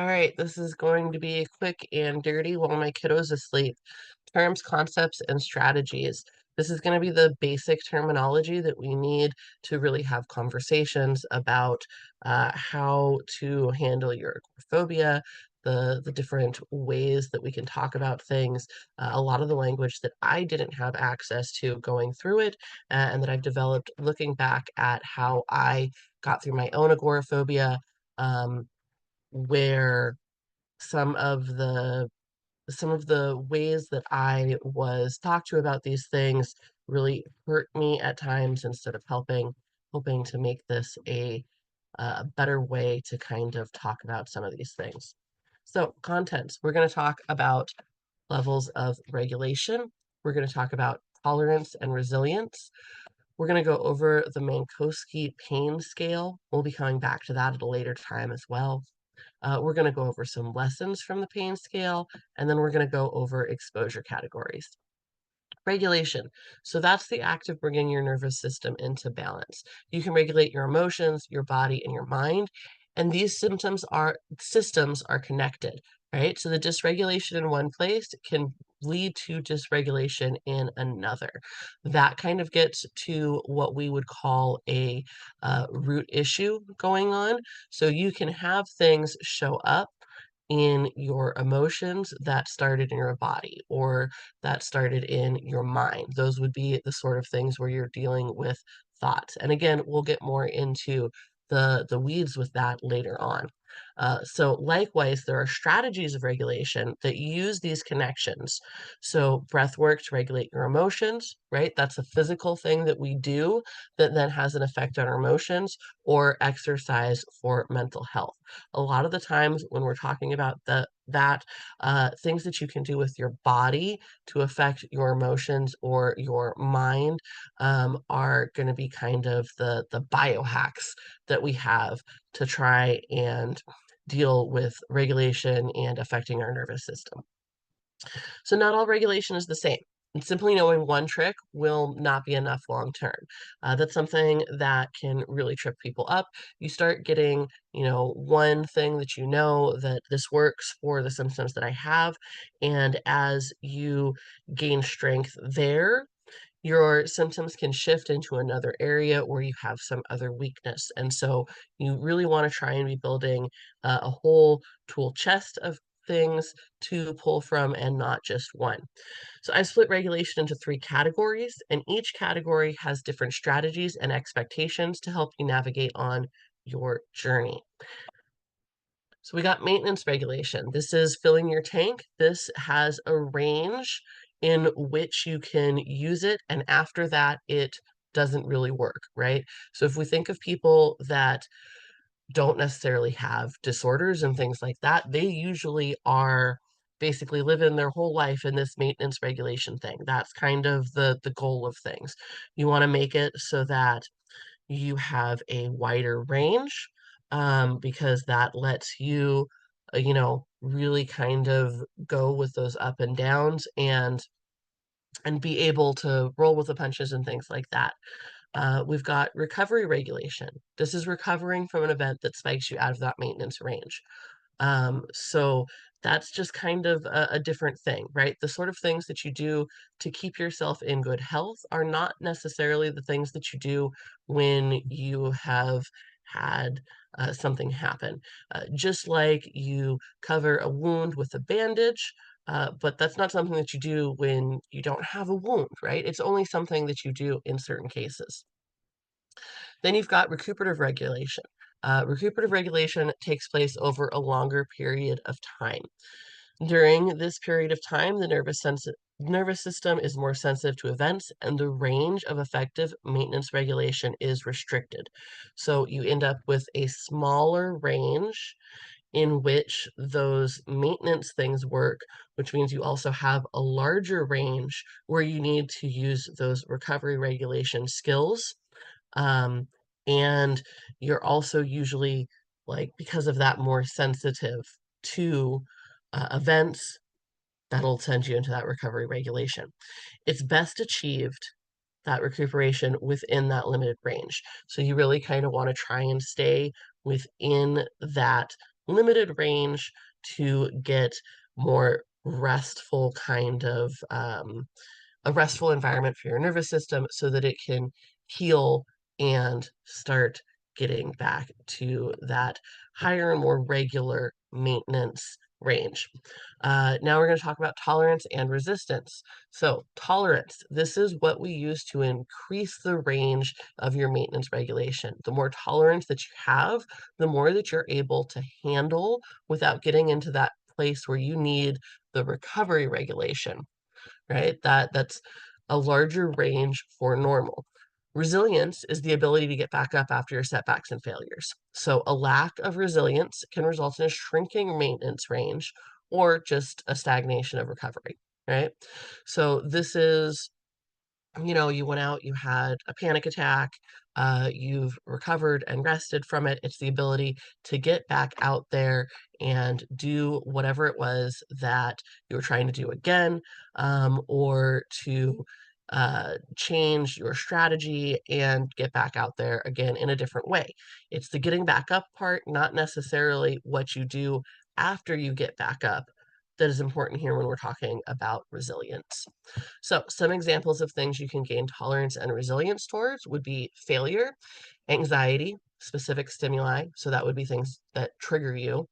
All right, this is going to be quick and dirty while my kiddo's asleep. Terms, concepts, and strategies. This is going to be the basic terminology that we need to really have conversations about how to handle your agoraphobia, the different ways that we can talk about things, a lot of the language that I didn't have access to going through it, and that I've developed looking back at how I got through my own agoraphobia. Where some of the ways that I was talked to about these things really hurt me at times instead of helping, hoping to make this a better way to kind of talk about some of these things. So, contents. We're going to talk about levels of regulation. We're going to talk about tolerance and resilience. We're going to go over the Manoski pain scale. We'll be coming back to that at a later time as well. We're going to go over some lessons from the pain scale, and then we're going to go over exposure categories. Regulation. So that's the act of bringing your nervous system into balance. You can regulate your emotions, your body, and your mind. And these systems are connected, right? So the dysregulation in one place can lead to dysregulation in another. That kind of gets to what we would call a root issue going on. So you can have things show up in your emotions that started in your body or that started in your mind. Those would be the sort of things where you're dealing with thoughts. And again, we'll get more into the weeds with that later on. So likewise, there are strategies of regulation that use these connections. So breath work to regulate your emotions, right? That's a physical thing that we do that then has an effect on our emotions, or exercise for mental health. A lot of the times when we're talking about that things that you can do with your body to affect your emotions or your mind are going to be kind of the biohacks that we have to try and deal with regulation and affecting our nervous system. So not all regulation is the same. And simply knowing one trick will not be enough long term. That's something that can really trip people up. You start getting, one thing that you know that this works for the symptoms that I have. And as you gain strength there, your symptoms can shift into another area where you have some other weakness. And so you really want to try and be building a whole tool chest of things to pull from and not just one. So I split regulation into three categories, and each category has different strategies and expectations to help you navigate on your journey. So we got maintenance regulation. This is filling your tank. This has a range in which you can use it, and after that, it doesn't really work, right? So if we think of people that don't necessarily have disorders and things like that, they usually are basically living their whole life in this maintenance regulation thing. That's kind of the goal of things. You want to make it so that you have a wider range, because that lets you, really kind of go with those up and downs and be able to roll with the punches and things like that. We've got recovery regulation. This is recovering from an event that spikes you out of that maintenance range. So that's just kind of a different thing, right? The sort of things that you do to keep yourself in good health are not necessarily the things that you do when you have had something happen. Just like you cover a wound with a bandage, but that's not something that you do when you don't have a wound, right? It's only something that you do in certain cases. Then you've got recuperative regulation. Recuperative regulation takes place over a longer period of time. During this period of time, the nervous system is more sensitive to events, and the range of effective maintenance regulation is restricted. So you end up with a smaller range in which those maintenance things work, which means you also have a larger range where you need to use those recovery regulation skills. Um, and you're also usually, like, because of that, more sensitive to events that'll send you into that recovery regulation. It's best achieved, that recuperation, within that limited range. So you really kind of want to try and stay within that limited range to get more restful kind of a restful environment for your nervous system so that it can heal and start getting back to that higher and more regular maintenance range. Now we're going to talk about tolerance and resistance. So, tolerance, this is what we use to increase the range of your maintenance regulation. The more tolerance that you have, the more that you're able to handle without getting into that place where you need the recovery regulation, right? That's a larger range for normal. Resilience is the ability to get back up after your setbacks and failures. So a lack of resilience can result in a shrinking maintenance range or just a stagnation of recovery, right? So this is, you went out, you had a panic attack, you've recovered and rested from it. It's the ability to get back out there and do whatever it was that you were trying to do again, or to change your strategy and get back out there again in a different way. It's the getting back up part, not necessarily what you do after you get back up, that is important here when we're talking about resilience. So, some examples of things you can gain tolerance and resilience towards would be failure, anxiety, specific stimuli. So, that would be things that trigger you,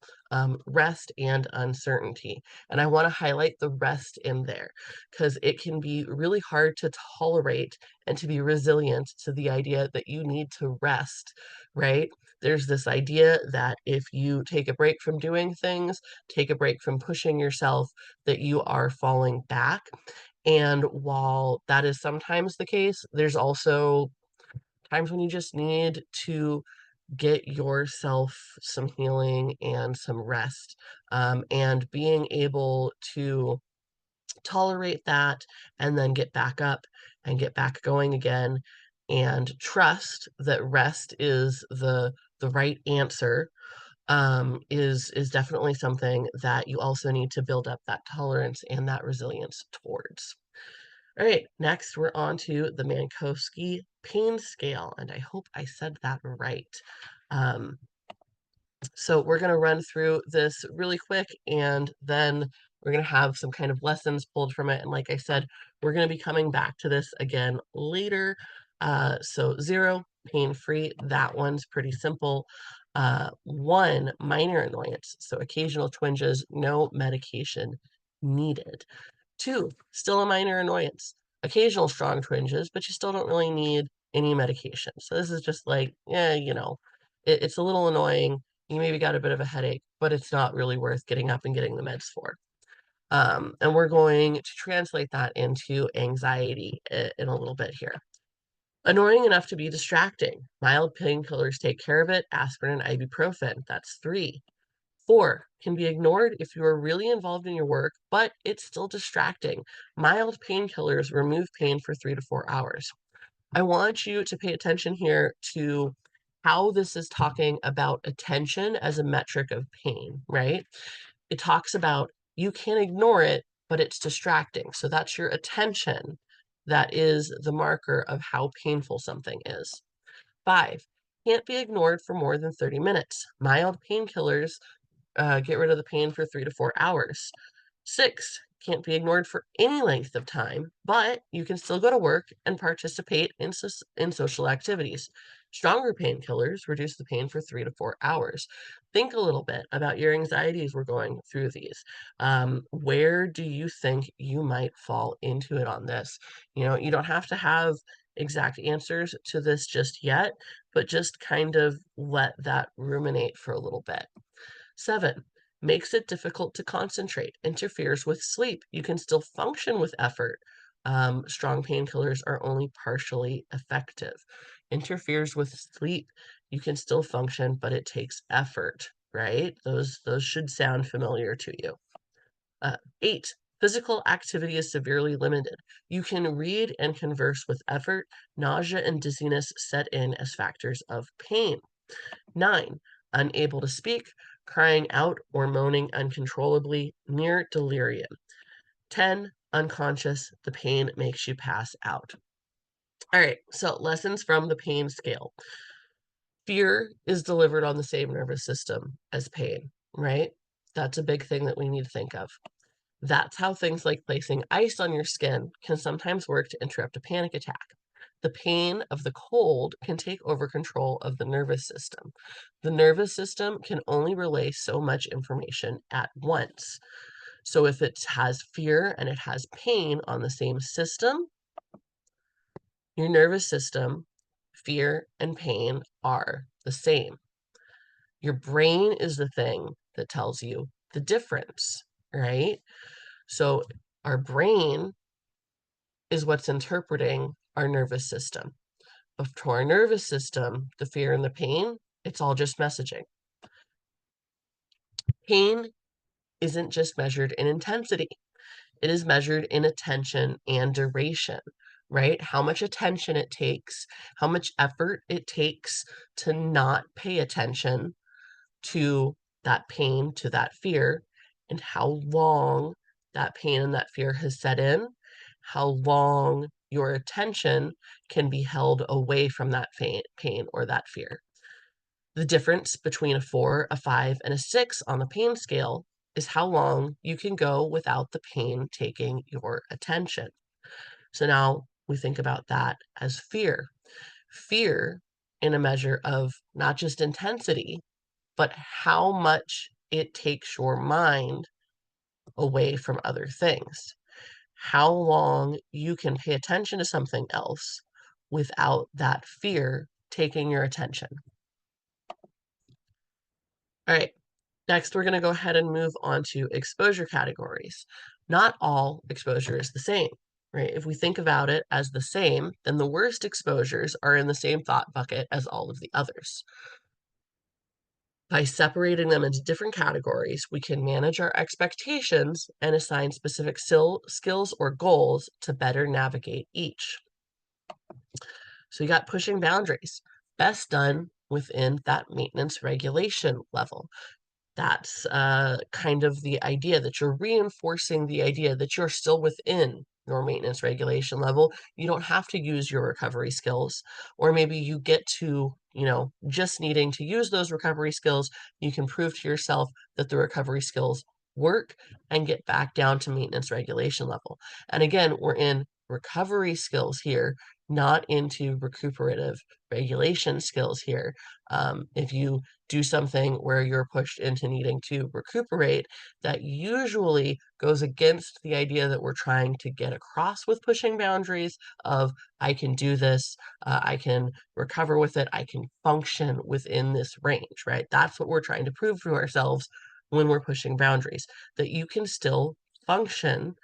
rest, and uncertainty. And I want to highlight the rest in there because it can be really hard to tolerate and to be resilient to the idea that you need to rest, right? There's this idea that if you take a break from doing things, take a break from pushing yourself, that you are falling back. And while that is sometimes the case, there's also times when you just need to get yourself some healing and some rest. And being able to tolerate that and then get back up and get back going again and trust that rest is the right answer, is definitely something that you also need to build up that tolerance and that resilience towards. All right, next we're on to the Mankowski pain scale, and I hope I said that right. Um, so we're going to run through this really quick, and then we're going to have some kind of lessons pulled from it. And like I said, we're going to be coming back to this again later. So 0, pain-free, that one's pretty simple. 1, minor annoyance, so occasional twinges, no medication needed. 2, still a minor annoyance. Occasional strong twinges, but you still don't really need any medication. So this is just like, yeah, it's a little annoying. You maybe got a bit of a headache, but it's not really worth getting up and getting the meds for. And we're going to translate that into anxiety in a little bit here. Annoying enough to be distracting. Mild painkillers take care of it. Aspirin and ibuprofen. That's 3. 4, can be ignored if you are really involved in your work, but it's still distracting. Mild painkillers remove pain for 3 to 4 hours. I want you to pay attention here to how this is talking about attention as a metric of pain, right? It talks about you can ignore it, but it's distracting. So that's your attention. That is the marker of how painful something is. 5, can't be ignored for more than 30 minutes. Mild painkillers get rid of the pain for 3 to 4 hours. 6, can't be ignored for any length of time, but you can still go to work and participate in social activities. Stronger painkillers reduce the pain for 3 to 4 hours. Think a little bit about your anxieties we're going through these. Where do you think you might fall into it on this? You don't have to have exact answers to this just yet, but just kind of let that ruminate for a little bit. 7, makes it difficult to concentrate, interferes with sleep. You can still function with effort. Strong painkillers are only partially effective. Interferes with sleep. You can still function, but it takes effort, right? Those should sound familiar to you. 8, physical activity is severely limited. You can read and converse with effort. Nausea and dizziness set in as factors of pain. 9, unable to speak, crying out or moaning uncontrollably, near delirium. 10, unconscious, the pain makes you pass out. All right, so lessons from the pain scale. Fear is delivered on the same nervous system as pain. right? That's a big thing that we need to think of. That's how things like placing ice on your skin can sometimes work to interrupt a panic attack. The pain of the cold can take over control of the nervous system. The nervous system can only relay so much information at once. So if it has fear and it has pain on the same system, your nervous system, fear and pain are the same. Your brain is the thing that tells you the difference, right? So our brain is what's interpreting our nervous system. But to our nervous system, the fear and the pain, it's all just messaging. Pain isn't just measured in intensity, it is measured in attention and duration, right? How much attention it takes, how much effort it takes to not pay attention to that pain, to that fear, and how long that pain and that fear has set in, how long your attention can be held away from that pain or that fear. The difference between a 4, a 5, and a 6 on the pain scale is how long you can go without the pain taking your attention. So now we think about that as fear. Fear in a measure of not just intensity, but how much it takes your mind away from other things. How long you can pay attention to something else without that fear taking your attention. All right, next we're going to go ahead and move on to exposure categories. Not all exposure is the same, right? If we think about it as the same, then the worst exposures are in the same thought bucket as all of the others. By separating them into different categories, we can manage our expectations and assign specific skills or goals to better navigate each. So you got pushing boundaries, best done within that maintenance regulation level. That's kind of the idea that you're reinforcing the idea that you're still within your maintenance regulation level. You don't have to use your recovery skills, or maybe you get to, just needing to use those recovery skills. You can prove to yourself that the recovery skills work and get back down to maintenance regulation level. And again, we're in recovery skills here, not into recuperative regulation skills here. If you do something where you're pushed into needing to recuperate, that usually goes against the idea that we're trying to get across with pushing boundaries of I can do this, I can recover with it, I can function within this range, right? That's what we're trying to prove to ourselves when we're pushing boundaries, that you can still function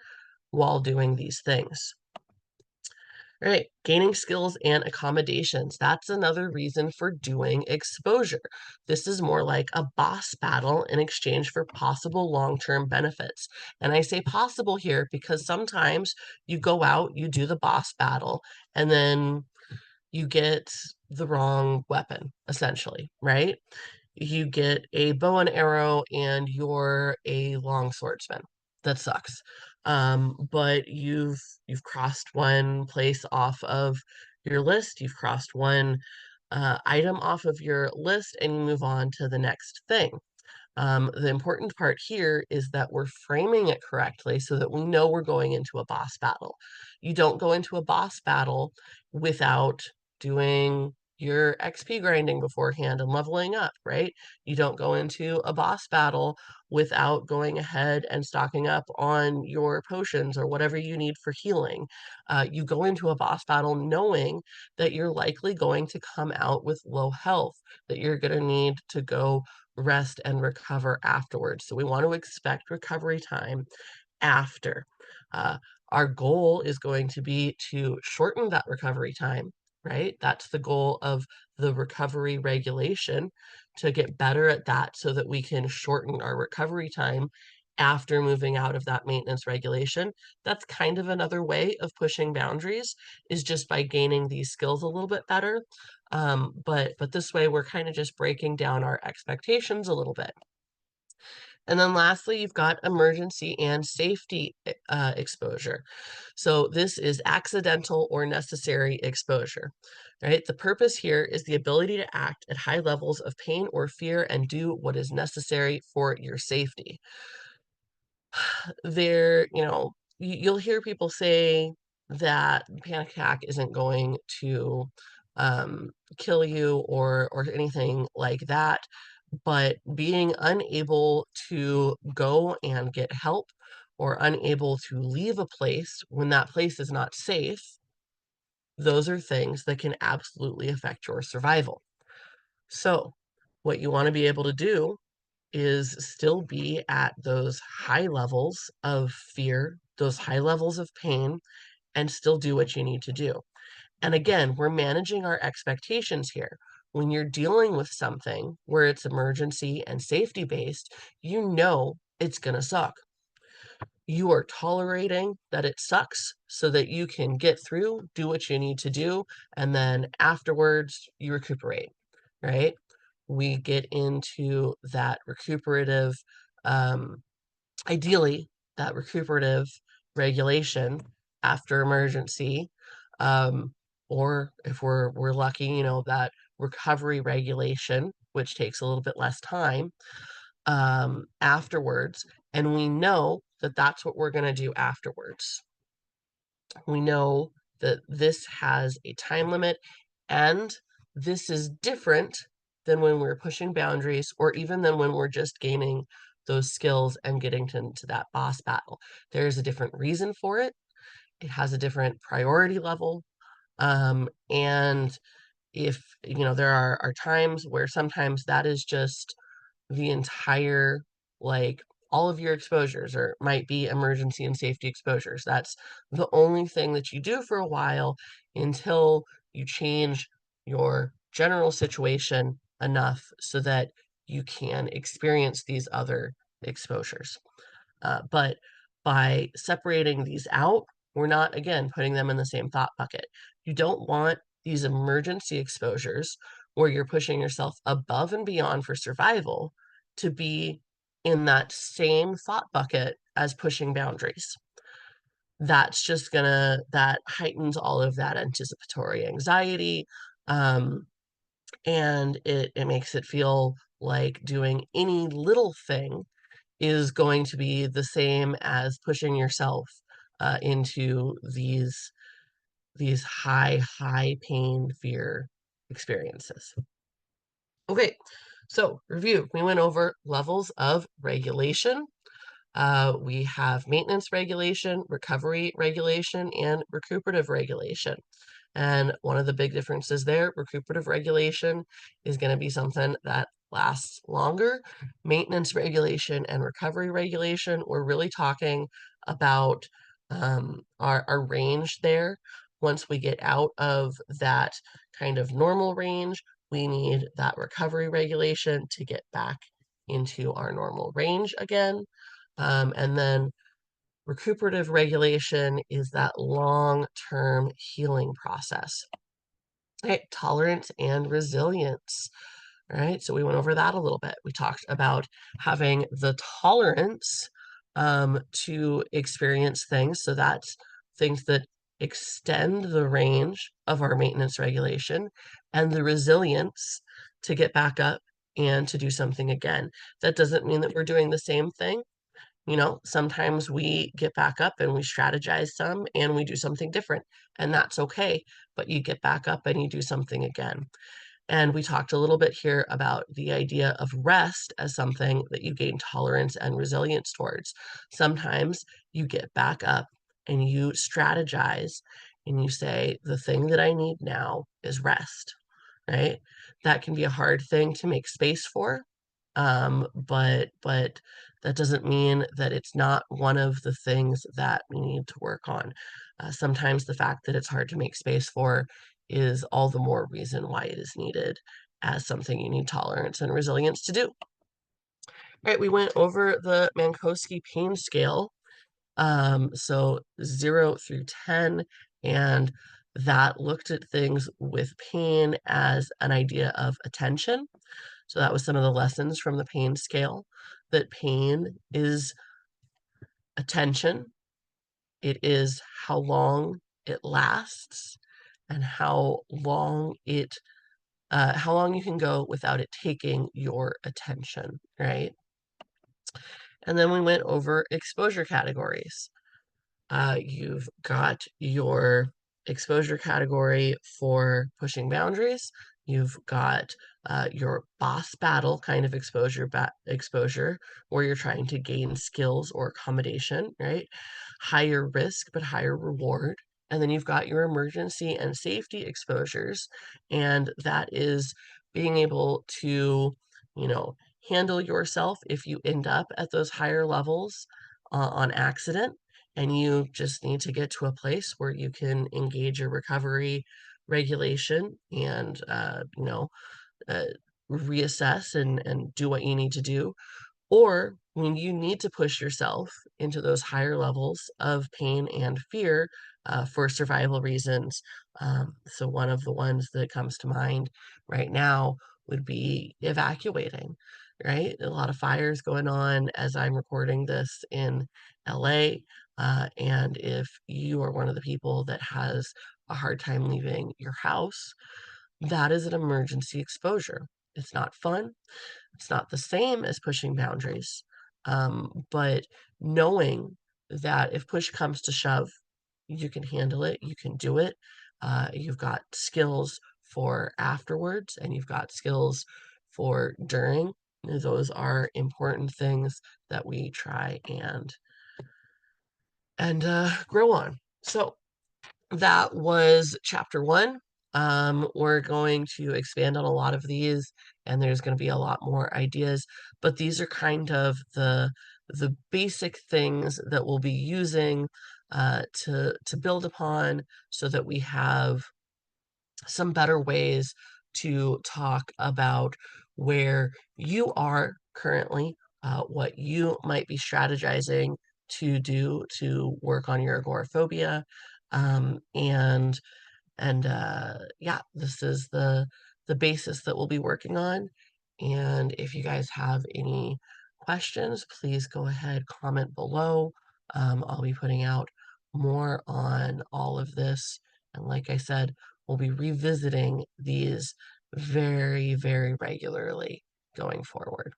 while doing these things. All right, gaining skills and accommodations. That's another reason for doing exposure. This is more like a boss battle in exchange for possible long-term benefits. And I say possible here because sometimes you go out, you do the boss battle, and then you get the wrong weapon, essentially, right? You get a bow and arrow and you're a long swordsman. That sucks. But you've crossed one place off of your list. You've crossed one item off of your list, and you move on to the next thing. The important part here is that we're framing it correctly so that we know we're going into a boss battle. You don't go into a boss battle without doing your XP grinding beforehand and leveling up, right? You don't go into a boss battle without going ahead and stocking up on your potions or whatever you need for healing. You go into a boss battle knowing that you're likely going to come out with low health, that you're going to need to go rest and recover afterwards. So we want to expect recovery time after. Uh, our goal is going to be to shorten that recovery time, right? That's the goal of the recovery regulation, to get better at that so that we can shorten our recovery time after moving out of that maintenance regulation. That's kind of another way of pushing boundaries, is just by gaining these skills a little bit better. But this way we're kind of just breaking down our expectations a little bit. And then lastly, you've got emergency and safety exposure. So this is accidental or necessary exposure, right? The purpose here is the ability to act at high levels of pain or fear and do what is necessary for your safety. There, you'll hear people say that panic attack isn't going to kill you or anything like that, but being unable to go and get help or unable to leave a place when that place is not safe, those are things that can absolutely affect your survival. So, what you want to be able to do is still be at those high levels of fear, those high levels of pain, and still do what you need to do. And again, we're managing our expectations here. When you're dealing with something where it's emergency and safety based, you know it's going to suck. You are tolerating that it sucks so that you can get through, do what you need to do, and then afterwards you recuperate, right? We get into that recuperative, um, ideally, that recuperative regulation after emergency, um, or if we're lucky, that recovery regulation, which takes a little bit less time, afterwards, and we know that that's what we're going to do afterwards. We know that this has a time limit, and this is different than when we're pushing boundaries or even than when we're just gaining those skills and getting to that boss battle. There's a different reason for it. It has a different priority level. And if, there are times where sometimes that is just the entire, like, all of your exposures or might be emergency and safety exposures. That's the only thing that you do for a while until you change your general situation enough so that you can experience these other exposures. But by separating these out, we're not, again, putting them in the same thought bucket. You don't want these emergency exposures where you're pushing yourself above and beyond for survival to be in that same thought bucket as pushing boundaries. That heightens all of that anticipatory anxiety. And it makes it feel like doing any little thing is going to be the same as pushing yourself into these high pain, fear experiences. Okay, so review. We went over levels of regulation. We have maintenance regulation, recovery regulation, and recuperative regulation. And one of the big differences there, recuperative regulation is going to be something that lasts longer. Maintenance regulation and recovery regulation, we're really talking about our range there. Once we get out of that kind of normal range, we need that recovery regulation to get back into our normal range again. And then recuperative regulation is that long-term healing process. Right, tolerance and resilience. Right, so we went over that a little bit. We talked about having the tolerance to experience things. So that's things that extend the range of our maintenance regulation, and the resilience to get back up and to do something again. That doesn't mean that we're doing the same thing. Sometimes we get back up and we strategize some and we do something different, and that's okay. But you get back up and you do something again. And we talked a little bit here about the idea of rest as something that you gain tolerance and resilience towards. Sometimes you get back up and you strategize and you say, the thing that I need now is rest, right? That can be a hard thing to make space for, but that doesn't mean that it's not one of the things that we need to work on. Sometimes the fact that it's hard to make space for is all the more reason why it is needed as something you need tolerance and resilience to do. All right, we went over the Manoski pain scale, so 0 through 10, and that looked at things with pain as an idea of attention. So that was some of the lessons from the pain scale. that pain is attention, it is how long it lasts, and how long you can go without it taking your attention, right? And then we went over exposure categories. You've got your exposure category for pushing boundaries. You've got your boss battle kind of exposure where you're trying to gain skills or accommodation, right? Higher risk but higher reward. And then you've got your emergency and safety exposures, and that is being able to, you know, handle yourself if you end up at those higher levels on accident, and you just need to get to a place where you can engage a recovery regulation and uh, reassess and do what you need to do, or when you need to push yourself into those higher levels of pain and fear for survival reasons. So, one of the ones that comes to mind right now would be evacuating, right? A lot of fires going on as I'm recording this in LA. And if you are one of the people that has a hard time leaving your house, that is an emergency exposure. It's not fun, it's not the same as pushing boundaries, but knowing that if push comes to shove, you can handle it, you can do it. You've got skills for afterwards, and you've got skills for during. Those are important things that we try and grow on. So that was chapter one. We're going to expand on a lot of these, and there's going to be a lot more ideas, but these are kind of the basic things that we'll be using to build upon so that we have some better ways to talk about where you are currently, what you might be strategizing to do to work on your agoraphobia, and yeah, this is the basis that we'll be working on. And if you guys have any questions, please go ahead, comment below. I'll be putting out more on all of this. And like I said, we'll be revisiting these very, very regularly going forward.